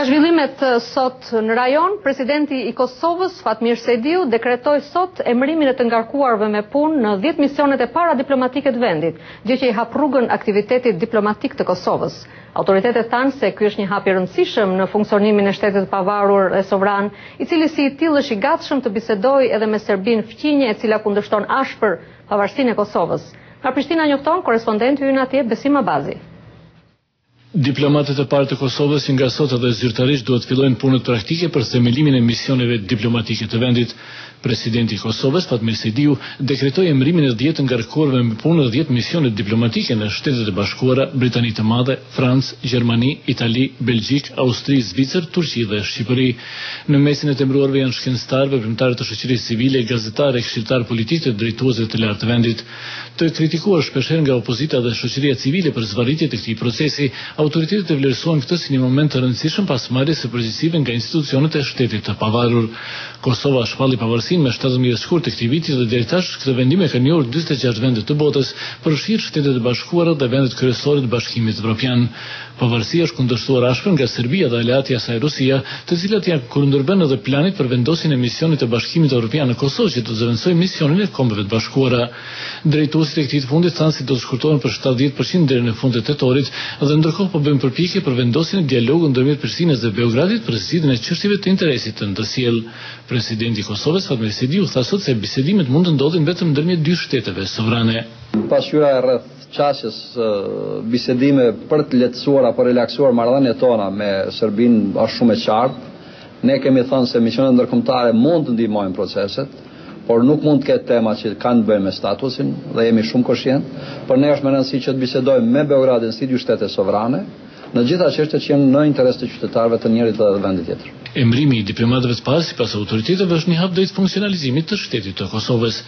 Ka zhvillimet sot në rajon, presidenti i Kosovës, Fatmir Sejdiu, dekretoi sot emërimin e të ngarkuarve me punë në 10 misionet e para diplomatike të vendit, gjë që i hap rrugën aktivitetit diplomatik të Kosovës. Autoritetet thanë se ky është një hap i rëndësishëm në funksionimin e shtetit të pavarur e sovran, i cili si i tillë është i gatshëm të bisedojë edhe me Serbinë fqinje e cila kundërshton ashpër pavarësinë e Kosovës. Nga Prishtina njofton korrespondenti ynë atje Besim Abazi. Diplomatët e parë të Kosovës nga sot edhe zyrtarisht duhet fillojnë punët praktike për themelimin e misioneve diplomatike të vendit. Presidenti i Kosovës, Fatmir Sejdiu, dekretoi emërimin e 10 ngarkuarve me punë në 10 misione diplomatike në Shtetet e Bashkuara, Britani të Madhe, Francë, Gjermani, Itali, Belgjik, Austri, Zvicër, Turqi dhe Shqipëri. Në mesin e të emëruarve janë shkencëtarë, veprimtarë të shoqërisë civile, gazetarë, këshilltarë politikë dhe drejtuesve të lartë të vendit. Të kritikuar shpeshherë nga opozita dhe shoqëria civile për zvarritjet e këtij procesi, autoritetet e vlerësojnë këtë si një moment të rëndësishëm pas marrjes së përgjegjësive nga institucionet e shtetit të pavarur. Kosova shpalli pavarësinë me 17 shkurt të këtij viti dhe deri tash këtë vendim e kanë njohur 46 vende të botës, përfshirë Shtetet e Bashkuara dhe vendet kryesore të Bashkimit Evropian. Pavarësia është kundërshtuar ashpër nga Serbia dhe aleati i saj Rusia, të cilat janë kundërbën edhe planit për vendosjen e misionit të Bashkimit Evropian në Kosovë që do zëvendësojë misionin e Kombeve të Bashkuara. Drejtuesit e këtij të fundit thanë se do të shkurtohen për 70% deri në fund të tetorit dhe ndërkohë po bëjnë përpjekje për vendosjen e dialogut ndërmjet Prishtinës dhe Beogradit për zgjidhjen e çështjeve të interesit të ndërsjellë. Presidenti i Kosovës, Fatmir Sejdiu, tha sot se bisedimet mund të ndodhin vetëm ndërmjet dy shteteve sovrane. Pasqyra rreth qasjes bisedime për të lehtësuar apo relaksuar marrëdhëniet tona me Serbinë është shumë e qartë. Ne kemi thënë se misionet ndërkombëtare mund të ndihmojnë proceset, por nuk mund të ketë tema që kanë të bëjnë me statusin dhe jemi shumë koshient. Por ne është më rëndësi që të bisedojmë me Beogradin si dy shtete sovrane në gjitha çështjet që janë në interes të qytetarëve të njërit dhe vendit tjetër. Emërimi i diplomatëve të parë sipas autoriteteve është një hap drejt funksionalizimit të shtetit të Kosovës.